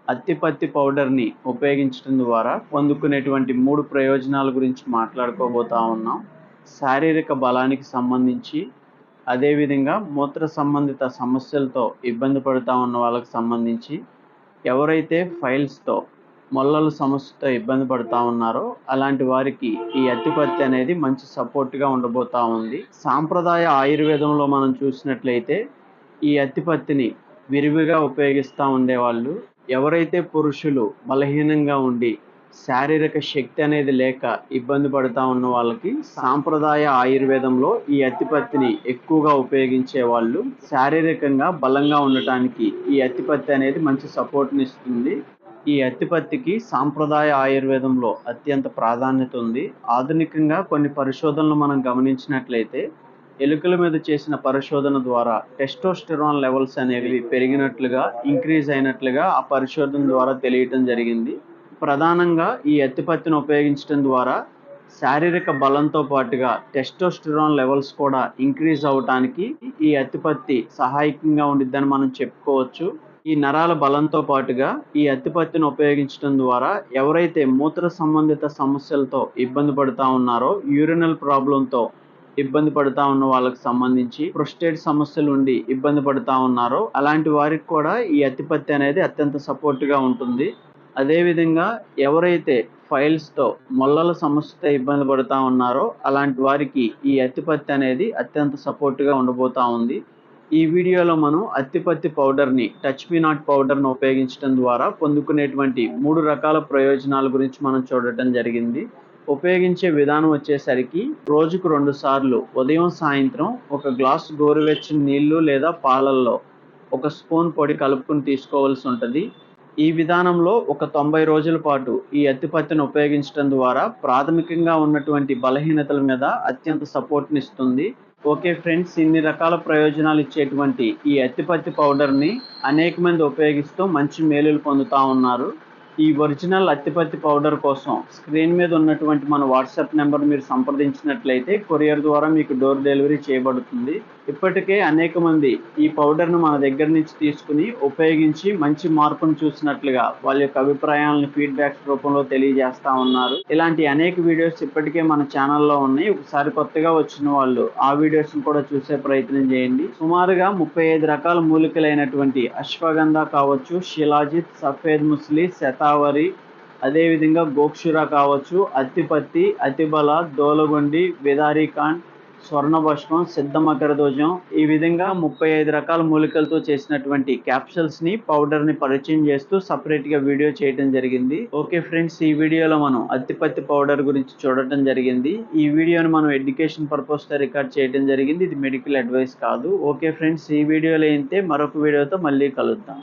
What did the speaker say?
అత్తిపత్తి పౌడర్‌ని ఉపయోగించడం ద్వారా పొందుకునేటువంటి 3 ప్రయోజనాల గురించి మాట్లాడుకోబోతా ఉన్నాం. శారీరక బలానికి సంబంధించి, అదేవిధంగా మూత్ర సంబంధిత సమస్యలతో ఇబ్బంది పడుతా ఉన్న వాళ్ళకి సంబంధించి, ఎవరైతే ఫైల్స్‌తో మొలల సమస్యతో ఇబ్బంది పడుతా ఉన్నారో అలాంటి వారికి ఈ అత్తిపత్తి అనేది మంచి సపోర్ట్‌గా ఉండబోతా ఉంది. సాంప్రదాయ ఆయుర్వేదంలో మనం చూసినట్లయితే ఈ అత్తిపత్తిని విరివిగా ఉపయోగిస్తూ ఉండేవాళ్ళు. ఎవరైతే పురుషులు బలహీనంగా ఉండి శారీరక శక్తి అనేది లేక ఇబ్బంది పడుతూ ఉన్న వాళ్ళకి సాంప్రదాయ ఆయుర్వేదంలో ఈ అత్తిపత్తిని ఎక్కువగా ఉపయోగించేవాళ్ళు. శారీరకంగా బలంగా ఉండటానికి ఈ అత్తిపత్తి అనేది మంచి సపోర్ట్ని ఇస్తుంది. ఈ అత్తిపత్తికి సాంప్రదాయ ఆయుర్వేదంలో అత్యంత ప్రాధాన్యత ఉంది. ఆధునికంగా కొన్ని పరిశోధనలు మనం గమనించినట్లయితే ఎలుకల మీద చేసిన పరిశోధన ద్వారా టెస్టోస్టెరాన్ లెవెల్స్ అనేవి పెరిగినట్లుగా, ఇంక్రీజ్ అయినట్లుగా ఆ పరిశోధన ద్వారా తెలియటం జరిగింది. ప్రధానంగా ఈ అత్తిపత్తిని ఉపయోగించడం ద్వారా శారీరక బలంతో పాటుగా టెస్టోస్టెరాన్ లెవెల్స్ కూడా ఇంక్రీజ్ అవటానికి ఈ అత్తిపత్తి సహాయకంగా ఉండిద్దని మనం చెప్పుకోవచ్చు. ఈ నరాల బలంతో పాటుగా ఈ అత్తిపత్తిని ఉపయోగించడం ద్వారా ఎవరైతే మూత్ర సంబంధిత సమస్యలతో ఇబ్బంది పడుతూ ఉన్నారో, యూరినల్ ప్రాబ్లంతో ఇబ్బంది పడుతూ ఉన్న వాళ్ళకి సంబంధించి, ప్రొస్టేట్ సమస్యలు ఉండి ఇబ్బంది పడుతూ ఉన్నారో అలాంటి వారికి కూడా ఈ అత్తిపత్తి అనేది అత్యంత సపోర్ట్గా ఉంటుంది. అదేవిధంగా ఎవరైతే ఫైల్స్‌తో మొలల సమస్యతో ఇబ్బంది పడుతూ ఉన్నారో అలాంటి వారికి ఈ అత్తిపత్తి అనేది అత్యంత సపోర్ట్‌గా ఉండబోతా ఉంది. ఈ వీడియోలో మనం అత్తిపత్తి పౌడర్‌ని, టచ్ మీ నాట్ పౌడర్‌ని ఉపయోగించడం ద్వారా పొందుకునేటువంటి 3 రకాల ప్రయోజనాల గురించి మనం చూడటం జరిగింది. ఉపయోగించే విధానం వచ్చేసరికి రోజుకు 2 సార్లు ఉదయం, సాయంత్రం ఒక గ్లాసు గోరువెచ్చని నీళ్లు లేదా పాలల్లో ఒక స్పూన్ పొడి కలుపుకొని తీసుకోవాల్సి ఉంటుంది. ఈ విధానంలో ఒక 90 రోజుల పాటు ఈ అత్తిపత్తిని ఉపయోగించడం ద్వారా ప్రాథమికంగా ఉన్నటువంటి బలహీనతల మీద అత్యంత సపోర్ట్ని ఇస్తుంది. ఓకే ఫ్రెండ్స్, ఇన్ని రకాల ప్రయోజనాలు ఇచ్చేటువంటి ఈ అత్తిపత్తి పౌడర్‌ని అనేక మంది ఉపయోగిస్తూ మంచి మేలులు పొందుతూ ఉన్నారు. ఈ ఒరిజినల్ అత్తిపత్తి పౌడర్ కోసం స్క్రీన్ మీద ఉన్నటువంటి మన వాట్సాప్ నెంబర్ మీరు సంప్రదించినట్లయితే కొరియర్ ద్వారా మీకు డోర్ డెలివరీ చేయబడుతుంది. ఇప్పటికే అనేక మంది ఈ పౌడర్ను మన దగ్గర నుంచి తీసుకుని ఉపయోగించి మంచి మార్పును చూసినట్లుగా వాళ్ళ యొక్క అభిప్రాయాలను ఫీడ్బ్యాక్స్ రూపంలో తెలియజేస్తూ ఉన్నారు. ఇలాంటి అనేక వీడియోస్ ఇప్పటికే మన ఛానల్లో ఉన్నాయి. ఒకసారి కొత్తగా వచ్చిన వాళ్ళు ఆ వీడియోస్ని కూడా చూసే ప్రయత్నం చేయండి. సుమారుగా 35 రకాల మూలికలైనటువంటి అశ్వగంధ కావచ్చు, శిలాజిత్, సఫేద్ ముస్లి, శతావరి, అదేవిధంగా గోక్షుర కావచ్చు, అత్తిపత్తి, అతిబల, దోలగొండి, బిదారికాండ్, స్వర్ణభస్మం, సిద్ధ మకరధ్వజం, ఈ విధంగా 35 రకాల మూలికలతో చేసినటువంటి క్యాప్సూల్స్ని, పౌడర్ని పరిచయం చేస్తూ సపరేట్గా వీడియో చేయడం జరిగింది. ఓకే ఫ్రెండ్స్, ఈ వీడియోలో మనం అత్తిపత్తి పౌడర్ గురించి చూడటం జరిగింది. ఈ వీడియోని మనం ఎడ్యుకేషన్ పర్పస్తో రికార్డ్ చేయడం జరిగింది. ఇది మెడికల్ అడ్వైస్ కాదు. ఓకే ఫ్రెండ్స్, ఈ వీడియోలో అయితే మరొక వీడియోతో మళ్ళీ కలుద్దాం.